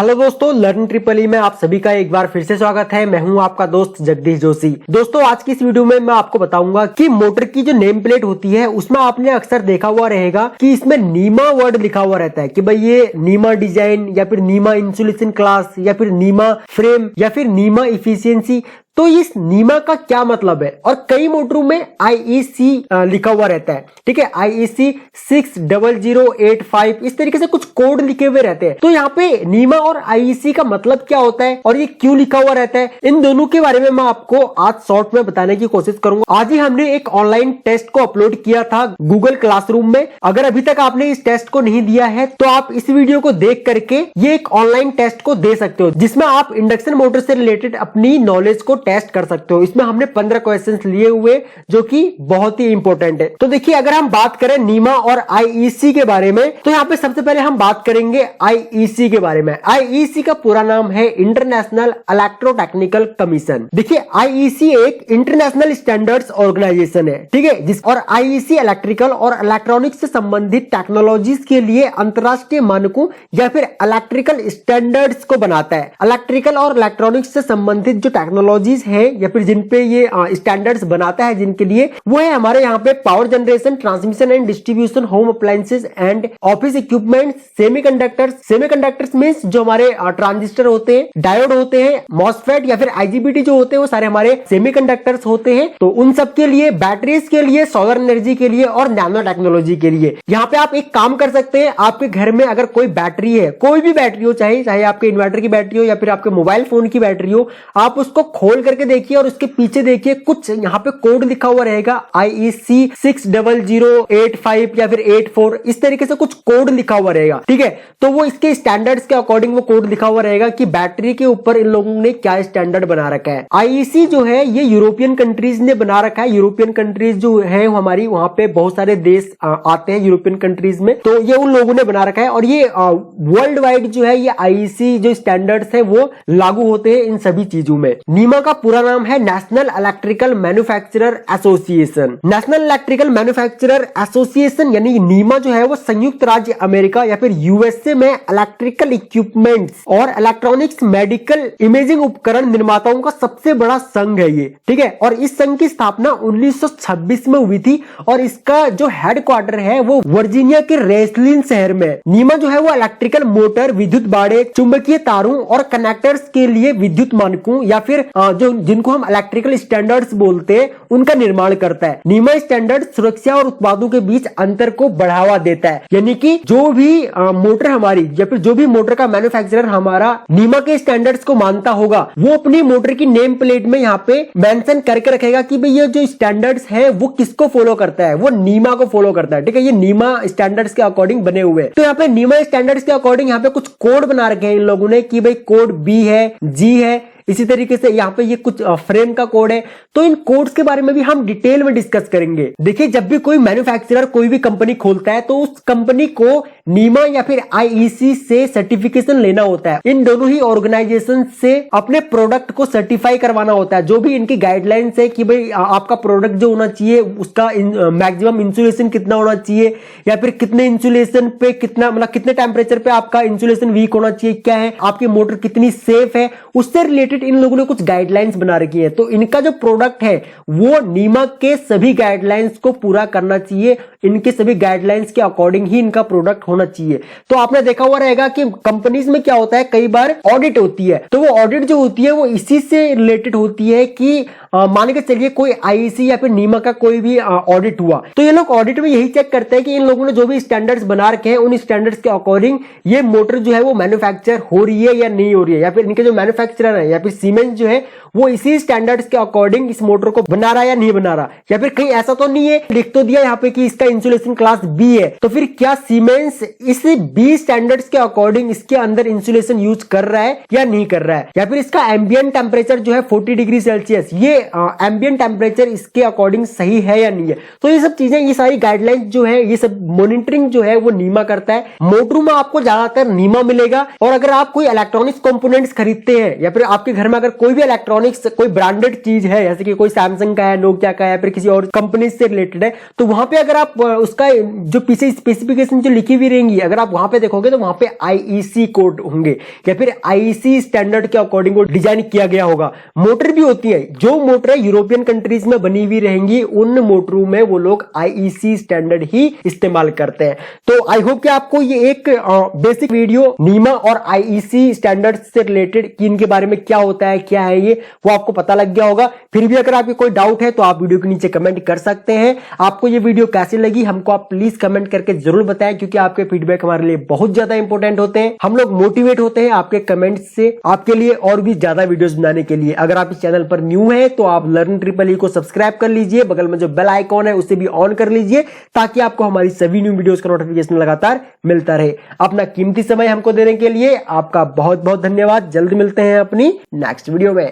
Hello दोस्तों, learn triple E में आप सभी का एक बार फिर से स्वागत है। मैं हूं आपका दोस्त जगदीश जोशी। दोस्तों, आज की इस वीडियो में मैं आपको बताऊंगा कि मोटर की जो नेम प्लेट होती है उसमें आपने अक्सर देखा हुआ रहेगा कि इसमें नीमा वर्ड लिखा हुआ रहता है कि भाई ये नीमा डिजाइन या फिर नीमा इंसुलेशन क्लास या फिर नीमा फ्रेम या फिर नीमा इफिशियंसी। तो इस नीमा का क्या मतलब है? और कई मोटरों में IEC लिखा हुआ रहता है, ठीक है, IEC 60085 इस तरीके से कुछ कोड लिखे हुए रहते हैं। तो यहाँ पे नीमा और IEC का मतलब क्या होता है और ये क्यों लिखा हुआ रहता है, इन दोनों के बारे में मैं आपको आज शॉर्ट में बताने की कोशिश करूंगा। आज ही हमने एक ऑनलाइन टेस्ट को अपलोड किया था गूगल क्लासरूम में। अगर अभी तक आपने इस टेस्ट को नहीं दिया है तो आप इस वीडियो को देख करके ये एक ऑनलाइन टेस्ट को दे सकते हो, जिसमें आप इंडक्शन मोटर से रिलेटेड अपनी नॉलेज को टेस्ट कर सकते हो। इसमें हमने 15 क्वेश्चंस लिए हुए जो कि बहुत ही इंपॉर्टेंट है। तो देखिए, अगर हम बात करें नीमा और IEC के बारे में तो यहाँ पे सबसे पहले हम बात करेंगे IEC के बारे में। IEC का पूरा नाम है इंटरनेशनल इलेक्ट्रोटेक्निकल कमीशन। देखिए, IEC एक इंटरनेशनल स्टैंडर्ड्स ऑर्गेनाइजेशन है, ठीक है, और IEC इलेक्ट्रिकल और इलेक्ट्रॉनिक्स से संबंधित टेक्नोलॉजीज के लिए अंतरराष्ट्रीय मानकों या फिर इलेक्ट्रिकल स्टैंडर्ड्स को बनाता है। इलेक्ट्रिकल और इलेक्ट्रॉनिक्स से संबंधित जो टेक्नोलॉजीज है या फिर जिन पे ये स्टैंडर्ड्स बनाता है, जिनके लिए वो है हमारे यहाँ पे power generation, transmission and distribution, home appliances and office equipment, semiconductors means जो हमारे ट्रांजिस्टर होते हैं, डायोड होते हैं, मॉसफेट या फिर IGBT जो होते हैं वो सारे हमारे सेमीकंडक्टर्स होते हैं। तो उन सब के लिए, बैटरीज के लिए, सोलर एनर्जी के लिए और नैनो टेक्नोलॉजी के लिए यहाँ पे आप एक काम कर सकते हैं। आपके घर में अगर कोई बैटरी है, कोई भी बैटरी हो, चाहे आपके इन्वर्टर की बैटरी हो या फिर आपके मोबाइल फोन की बैटरी हो, आप उसको खोल करके देखिए और उसके पीछे देखिए कुछ यहाँ पे कोड लिखा हुआ रहेगा IEC 60085 या फिर 84 इस तरीके से कुछ कोड लिखा हुआ रहेगा, ठीक है। तो वो इसके स्टैंडर्ड्स के अकॉर्डिंग वो कोड लिखा हुआ रहेगा कि बैटरी के ऊपर इन लोगों ने क्या स्टैंडर्ड बना रखा है। IEC जो है ये यूरोपियन कंट्रीज ने बना रखा है। यूरोपियन कंट्रीज जो है हमारी, वहां पे बहुत सारे देश आते हैं यूरोपियन कंट्रीज में, तो ये उन लोगों ने बना रखा है और ये वर्ल्ड वाइड जो है ये IEC जो स्टैंडर्ड्स है वो लागू होते हैं इन सभी चीजों में। नीमा का पूरा नाम है national electrical manufacturer association. National electrical manufacturer association यानी नीमा जो है वो संयुक्त राज्य अमेरिका या फिर USA में इलेक्ट्रिकल इक्विपमेंट्स और इलेक्ट्रॉनिक्स, मेडिकल इमेजिंग उपकरण निर्माताओं का सबसे बड़ा संघ है ये, ठीक है। और इस संघ की स्थापना 1926 में हुई थी और इसका जो हेडक्वार्टर है वो वर्जीनिया के रेसलिन शहर में। नीमा जो है वो इलेक्ट्रिकल मोटर, विद्युत बाड़े, चुंबकीय तारों और कनेक्टर्स के लिए विद्युत मानकों या फिर जो जिनको हम इलेक्ट्रिकल स्टैंडर्ड्स बोलते हैं उनका निर्माण करता है। नीमा स्टैंडर्ड सुरक्षा और उत्पादों के बीच अंतर को बढ़ावा देता है, यानी कि जो भी मोटर हमारी या फिर जो भी मोटर का मैन्युफैक्चरर हमारा नीमा के स्टैंडर्ड्स को मानता होगा वो अपनी मोटर की नेम प्लेट में यहाँ पे मेंशन करके रखेगा कि भाई ये जो स्टैंडर्ड्स है वो किसको फॉलो करता है, वो नीमा को फॉलो करता है, ठीक है। ये नीमा स्टैंडर्ड्स के अकॉर्डिंग बने हुए हैं। तो यहाँ पे नीमा स्टैंडर्ड्स के अकॉर्डिंग यहाँ पे कुछ कोड बना रखे हैं इन लोगों ने कि भाई कोड B है, G है, इसी तरीके से यहाँ पे ये कुछ फ्रेम का कोड है। तो इन कोड्स के बारे में भी हम डिटेल में डिस्कस करेंगे। देखिए, जब भी कोई मैन्युफैक्चरर कोई भी कंपनी खोलता है तो उस कंपनी को नीमा या फिर IEC से सर्टिफिकेशन लेना होता है। इन दोनों ही ऑर्गेनाइजेशन से अपने प्रोडक्ट को सर्टिफाई करवाना होता है। जो भी इनकी गाइडलाइंस है कि भाई आपका प्रोडक्ट जो होना चाहिए उसका मैक्सिमम इंसुलेशन कितना होना चाहिए या फिर कितने इंसुलेशन पे कितना, मतलब कितने टेम्परेचर पे आपका इंसुलेशन वीक होना चाहिए, क्या है आपकी मोटर कितनी सेफ है, उससे रिलेटेड इन लोगों ने कुछ गाइडलाइंस बना रखी है। तो इनका जो प्रोडक्ट है वो नीमा के सभी गाइडलाइंस को पूरा करना चाहिए। इनके सभी गाइडलाइंस के अकॉर्डिंग ही इनका प्रोडक्ट होना चाहिए। तो आपने देखा हुआ रहेगा कि कंपनीज में क्या होता है, कई बार ऑडिट होती है, तो वो ऑडिट जो होती है वो इसी से रिलेटेड होती है कि मान के चलिए कोई IEC या फिर नीमा का कोई भी ऑडिट हुआ तो ये लोग ऑडिट में यही चेक करते हैं कि इन लोगों ने जो भी स्टैंडर्ड्स बना रखे हैं उन स्टैंडर्ड्स के अकॉर्डिंग ये मोटर जो है वो मैन्युफैक्चर हो रही है या नहीं हो रही है, या फिर इनके जो मैन्युफैक्चरर है या फिर सीमेंस जो है वो इसी स्टैंडर्ड्स के अकॉर्डिंग इस मोटर को बना रहा है या नहीं बना रहा, या फिर कहीं ऐसा तो नहीं है लिख तो दिया यहाँ पे कि इसका इंसुलेशन क्लास B है, तो फिर क्या सीमेंस इस B स्टैंडर्ड्स के अकॉर्डिंग इसके अंदर इंसुलेशन यूज कर रहा है या नहीं कर रहा है, या फिर इसका एम्बिएंट टेम्परेचर जो है 40 डिग्री सेल्सियस, ये एम्बिएंट टेम्परेचर इसके अकॉर्डिंग सही है या नहीं है। तो ये सब चीजें, ये सारी गाइडलाइंस जो है, ये सब मॉनिटरिंग जो है वो नीमा करता है। मोटरों में आपको ज्यादातर नीमा मिलेगा। और अगर आप कोई इलेक्ट्रॉनिक्स कंपोनेंट्स खरीदते हैं या फिर आपके घर में अगर कोई भी इलेक्ट्रॉनिक इलेक्ट्रॉनिक्स कोई ब्रांडेड चीज है, जैसे कि कोई सैमसंग का है, नोकिया का है, फिर किसी और कंपनी से रिलेटेड है, तो वहां पे अगर आप उसका जो पीछे स्पेसिफिकेशन जो लिखी हुई रहेंगी, अगर आप वहां पे देखोगे तो वहां पे आईईसी कोड होंगे या फिर आईईसी स्टैंडर्ड के अकॉर्डिंग वो डिजाइन किया गया होगा। मोटर भी होती है, जो मोटर यूरोपियन कंट्रीज में बनी हुई रहेंगी उन मोटरों में वो लोग आईईसी स्टैंडर्ड ही इस्तेमाल करते हैं। तो आई होप कि आपको ये एक बेसिक वीडियो नीमा और आईईसी स्टैंडर्ड से रिलेटेड कि इनके बारे में क्या होता है, क्या है ये, वो आपको पता लग गया होगा। फिर भी अगर आपको कोई डाउट है तो आप वीडियो के नीचे कमेंट कर सकते हैं। आपको ये वीडियो कैसी लगी हमको आप प्लीज कमेंट करके जरूर बताएं, क्योंकि आपके फीडबैक हमारे लिए बहुत ज्यादा इंपॉर्टेंट होते हैं। हम लोग मोटिवेट होते हैं आपके कमेंट से आपके लिए और भी ज्यादा वीडियोस बनाने के लिए। अगर आप इस चैनल पर न्यू है तो आप लर्न ट्रिपल ई को सब्सक्राइब कर लीजिए, बगल में जो बेल आइकॉन है उसे भी ऑन कर लीजिए, ताकि आपको हमारी सभी न्यू वीडियोस का नोटिफिकेशन लगातार मिलता रहे। अपना कीमती समय हमको देने के लिए आपका बहुत बहुत धन्यवाद। जल्द मिलते हैं अपनी नेक्स्ट वीडियो में।